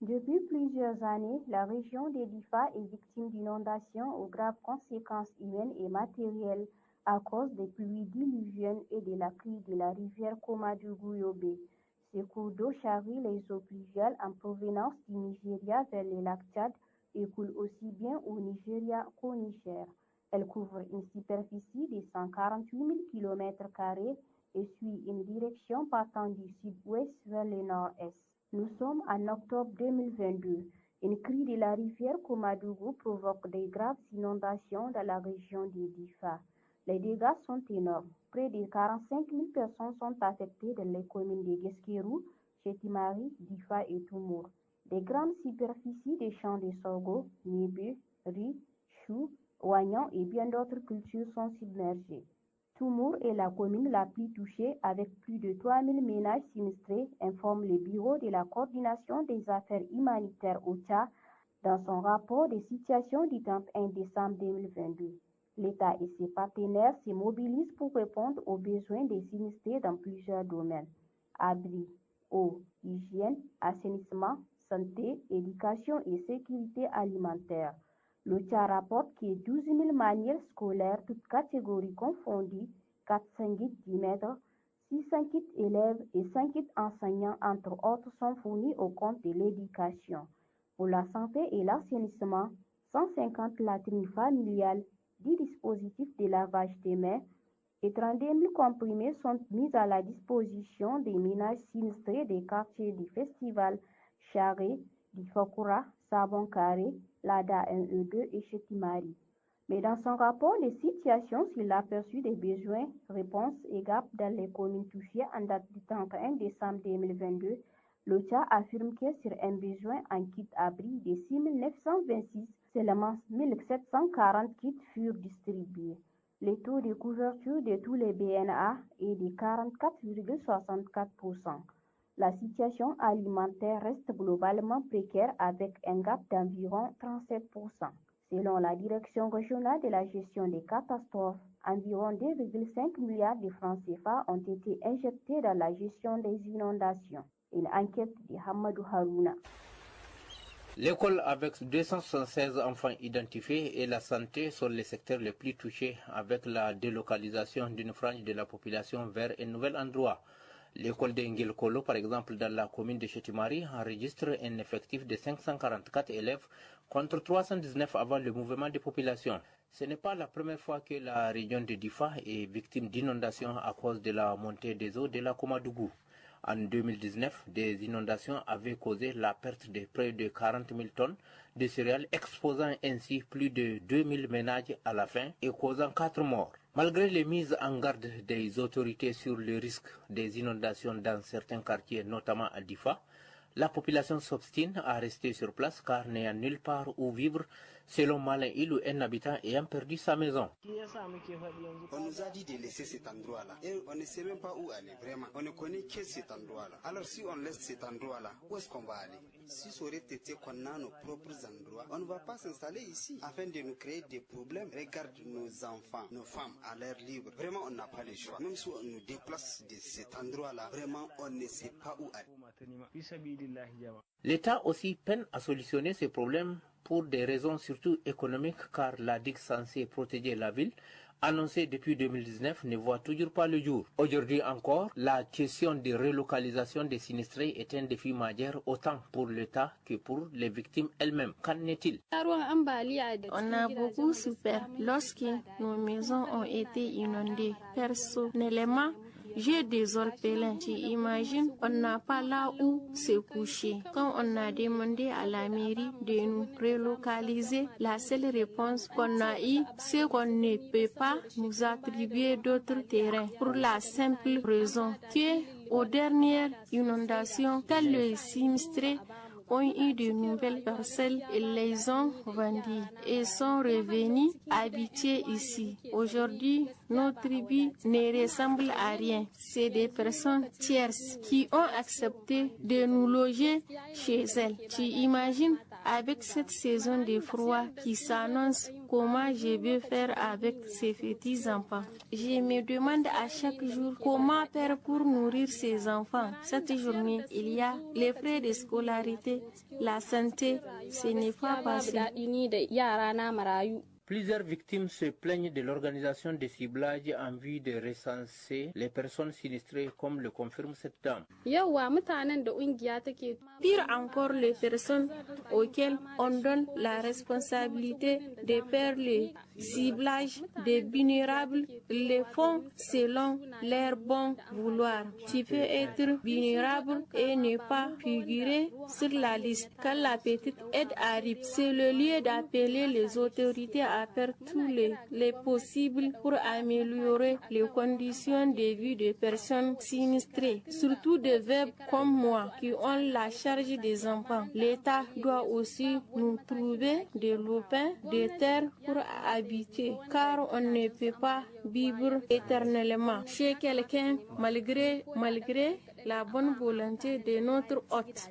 Depuis plusieurs années, la région de Difa est victime d'inondations aux graves conséquences humaines et matérielles à cause des pluies diluviennes et de la crue de la rivière Komadougou-Yobe. Ces cours d'eau charrient les eaux pluviales en provenance du Nigeria vers le lac Tchad et coulent aussi bien au Nigeria qu'au Niger. Elle couvre une superficie de 148 000 km² et suit une direction partant du sud-ouest vers le nord-est. Nous sommes en octobre 2022. Une crue de la rivière Komadougou provoque de graves inondations dans la région de Difa. Les dégâts sont énormes. Près de 45 000 personnes sont affectées dans les communes de Guesquerou, Chetimari, Difa et Toumour. Des grandes superficies de champs de sorgho, niébé, riz, choux, oignons et bien d'autres cultures sont submergées. Toumour est la commune la plus touchée avec plus de 3 000 ménages sinistrés, informe le Bureau de la coordination des affaires humanitaires OCHA dans son rapport de situation du 31 décembre 2022. L'État et ses partenaires se mobilisent pour répondre aux besoins des sinistrés dans plusieurs domaines: abri, eau, hygiène, assainissement, santé, éducation et sécurité alimentaire. L'OCHA rapporte que 12 000 manuels scolaires, toutes catégories confondues, 400 guides 10 mètres, 600 kits élèves et 5 kits enseignants, entre autres, sont fournis au compte de l'éducation. Pour la santé et l'assainissement, 150 latrines familiales, 10 dispositifs de lavage des mains et 32 000 comprimés sont mis à la disposition des ménages sinistrés des quartiers du Festival, Charré, Difakura, Sabon Carré, Lada 1E2 et Chetimari. Mais dans son rapport, les situations sur l'aperçu des besoins, réponses et gaps dans les communes touchées en date du 31 décembre 2022, l'OCHA affirme que sur un besoin en kit abri de 6 926, seulement 1 740 kits furent distribués. Le taux de couverture de tous les BNA est de 44,64%. La situation alimentaire reste globalement précaire avec un gap d'environ 37%. Selon la Direction régionale de la gestion des catastrophes, environ 2,5 milliards de francs CFA ont été injectés dans la gestion des inondations. Une enquête de Hamadou Harouna. L'école avec 276 enfants identifiés et la santé sont les secteurs les plus touchés avec la délocalisation d'une frange de la population vers un nouvel endroit. L'école de Ngilkolo, par exemple, dans la commune de Chetimari, enregistre un effectif de 544 élèves contre 319 avant le mouvement de population. Ce n'est pas la première fois que la région de Difa est victime d'inondations à cause de la montée des eaux de la Komadougou. En 2019, des inondations avaient causé la perte de près de 40 000 tonnes de céréales, exposant ainsi plus de 2 000 ménages à la faim et causant 4 morts. Malgré les mises en garde des autorités sur le risque des inondations dans certains quartiers, notamment à Difa, la population s'obstine à rester sur place car n'ayant nulle part où vivre, selon Malin Ilou, un habitant ayant perdu sa maison. On nous a dit de laisser cet endroit-là et on ne sait même pas où aller, vraiment. On ne connaît que cet endroit-là. Alors si on laisse cet endroit-là, où est-ce qu'on va aller? Si ça aurait été qu'on a nos propres endroits, on ne va pas s'installer ici afin de nous créer des problèmes. Regarde nos enfants, nos femmes à l'air libre. Vraiment, on n'a pas le choix. Même si on nous déplace de cet endroit-là, vraiment, on ne sait pas où aller. L'État aussi peine à solutionner ces problèmes pour des raisons surtout économiques car la digue censée protéger la ville, annoncée depuis 2019, ne voit toujours pas le jour. Aujourd'hui encore, la question de relocalisation des sinistrés est un défi majeur autant pour l'État que pour les victimes elles-mêmes. Qu'en est-il? On a beaucoup souffert lorsque nos maisons ont été inondées. Personnellement, j'ai des orphelins. Tu imagines, on n'a pas là où se coucher. Quand on a demandé à la mairie de nous relocaliser, la seule réponse qu'on a eue, c'est qu'on ne peut pas nous attribuer d'autres terrains pour la simple raison que, aux dernières inondations, quand les sinistrés ont eu de nouvelles parcelles et les ont vendues et sont revenus habiter ici. Aujourd'hui, nos tribus ne ressemblent à rien. C'est des personnes tierces qui ont accepté de nous loger chez elles. Tu imagines, Avec cette saison de froid qui s'annonce, comment je vais faire avec ces petits enfants? Je me demande à chaque jour comment faire pour nourrir ces enfants. Cette journée, il y a les frais de scolarité, la santé, ce n'est pas facile. Plusieurs victimes se plaignent de l'organisation des ciblages en vue de recenser les personnes sinistrées, comme le confirme cette dame. Pire encore, les personnes auxquelles on donne la responsabilité de faire le ciblage des vulnérables les font selon leur bon vouloir. Tu peux être vulnérable et ne pas figurer sur la liste. Quand la petite aide arrive, c'est le lieu d'appeler les autorités à faire tout les possible pour améliorer les conditions de vie des personnes sinistrées, surtout des veuves comme moi qui ont la charge des enfants. L'État doit aussi nous trouver des lopins de terre pour habiter, car on ne peut pas vivre éternellement chez quelqu'un malgré la bonne volonté de notre hôte.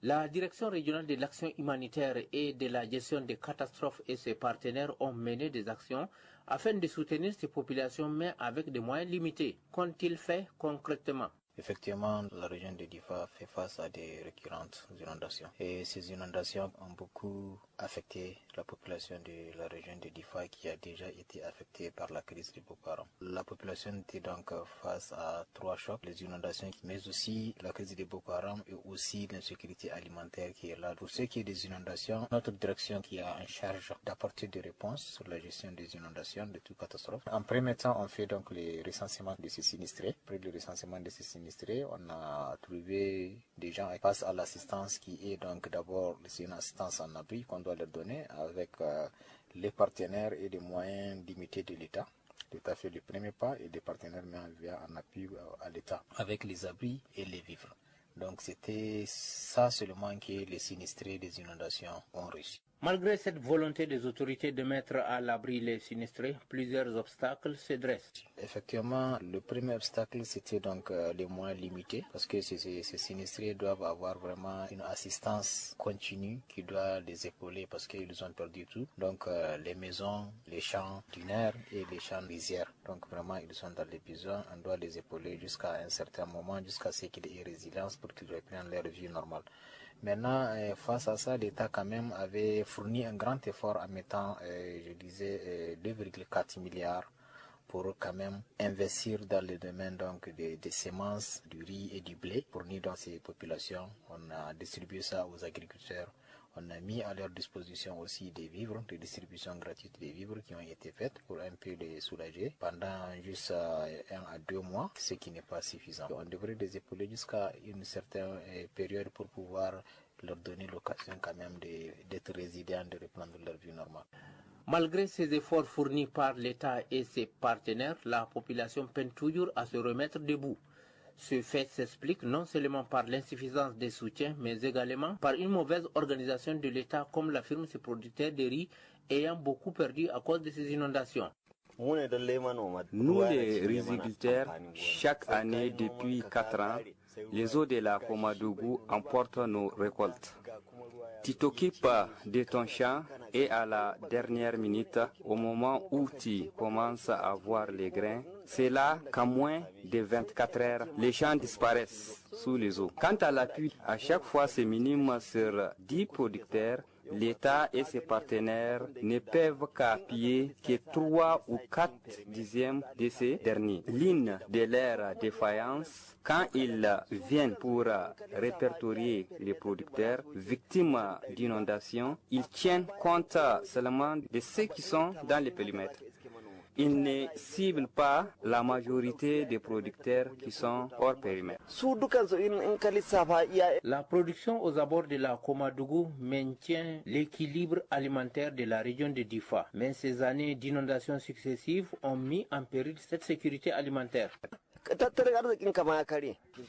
La Direction régionale de l'action humanitaire et de la gestion des catastrophes et ses partenaires ont mené des actions afin de soutenir ces populations, mais avec des moyens limités. Qu'ont-ils fait concrètement? Effectivement, la région de Difa fait face à des récurrentes inondations. Et ces inondations ont beaucoup affecté la population de la région de Difa qui a déjà été affectée par la crise de Boko Haram. La population était donc face à 3 chocs, les inondations, mais aussi la crise de Boko Haram et aussi l'insécurité alimentaire qui est là. Pour ce qui est des inondations, notre direction qui a en charge d'apporter des réponses sur la gestion des inondations, de toute catastrophe. En premier temps, on fait donc les recensements de ces sinistrés. Après le recensement de ces sinistrés, on a trouvé des gens face à l'assistance qui est donc d'abord une assistance en abri qu'on doit leur donner avec les partenaires et les moyens limités de l'État. L'État fait le premier pas et les partenaires mettent en appui à l'État avec les abris et les vivres. Donc c'était ça seulement que les sinistrés des inondations ont reçu. Malgré cette volonté des autorités de mettre à l'abri les sinistrés, plusieurs obstacles se dressent. Effectivement, le premier obstacle, c'était donc les moyens limités, parce que ces sinistrés doivent avoir vraiment une assistance continue qui doit les épauler parce qu'ils ont perdu tout. Donc les maisons, les champs dunaires et les champs lisières. Donc vraiment, ils sont dans les besoins, on doit les épauler jusqu'à un certain moment, jusqu'à ce qu'ils aient résilience pour qu'ils reprennent leur vie normale. Maintenant, face à ça, l'État quand même avait fourni un grand effort en mettant, je disais, 2,4 milliards pour quand même investir dans le domaine donc des semences, du riz et du blé, fournir dans ces populations. On a distribué ça aux agriculteurs. On a mis à leur disposition aussi des vivres, des distributions gratuites des vivres qui ont été faites pour un peu les soulager pendant juste 1 à 2 mois, ce qui n'est pas suffisant. On devrait les épauler jusqu'à une certaine période pour pouvoir leur donner l'occasion quand même d'être résilients, de reprendre leur vie normale. Malgré ces efforts fournis par l'État et ses partenaires, la population peine toujours à se remettre debout. Ce fait s'explique non seulement par l'insuffisance des soutiens, mais également par une mauvaise organisation de l'État, comme l'affirment ces producteurs de riz ayant beaucoup perdu à cause de ces inondations. Nous, les riziculteurs, chaque année depuis 4 ans, les eaux de la Komadougou emportent nos récoltes. Tu t'occupes de ton champ et à la dernière minute, au moment où tu commences à voir les grains, c'est là qu'en moins de 24 heures, les champs disparaissent sous les eaux. Quant à l'appui, à chaque fois c'est minime sur 10 producteurs. L'État et ses partenaires ne peuvent qu'appuyer que 3 ou 4 dixièmes de ces derniers. L'une de leurs défaillances, quand ils viennent pour répertorier les producteurs victimes d'inondations, ils tiennent compte seulement de ceux qui sont dans les périmètres. Ils ne ciblent pas la majorité des producteurs qui sont hors périmètre. La production aux abords de la Komadougou maintient l'équilibre alimentaire de la région de Difa, mais ces années d'inondations successives ont mis en péril cette sécurité alimentaire.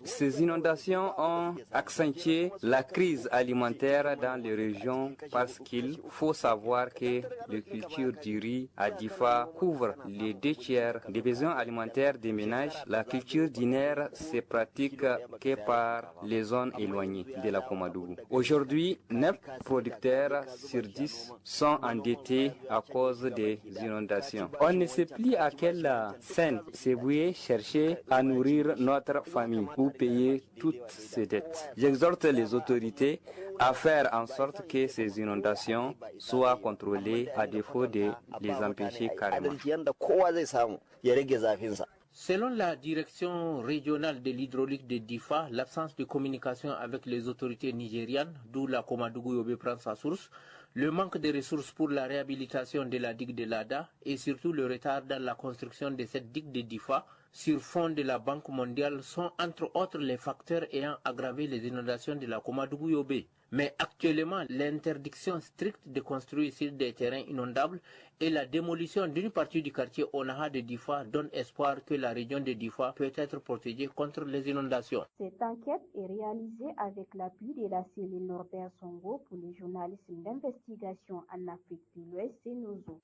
Ces inondations ont accentué la crise alimentaire dans les régions parce qu'il faut savoir que la culture du riz à Difa couvre les 2/3 des besoins alimentaires des ménages. La culture du nerf se pratique que par les zones éloignées de la Komadougou. Aujourd'hui, 9 producteurs sur 10 sont endettés à cause des inondations. On ne sait plus à quelle scène se vouer chercher à nourrir notre famille ou payer toutes ses dettes. J'exhorte les autorités à faire en sorte que ces inondations soient contrôlées à défaut de les empêcher carrément. Selon la direction régionale de l'hydraulique de Difa, l'absence de communication avec les autorités nigérianes, d'où la Komadougou-Yobe prend sa source, le manque de ressources pour la réhabilitation de la digue de Lada et surtout le retard dans la construction de cette digue de Difa sur fond de la Banque mondiale sont entre autres les facteurs ayant aggravé les inondations de la Komadougou-Yobe. Mais actuellement, l'interdiction stricte de construire sur des terrains inondables et la démolition d'une partie du quartier Onaha de Difa donne espoir que la région de Difa peut être protégée contre les inondations. Cette enquête est réalisée avec l'appui de la cellule Norbert Songo pour les journalistes d'investigation en Afrique de l'Ouest et Nozo.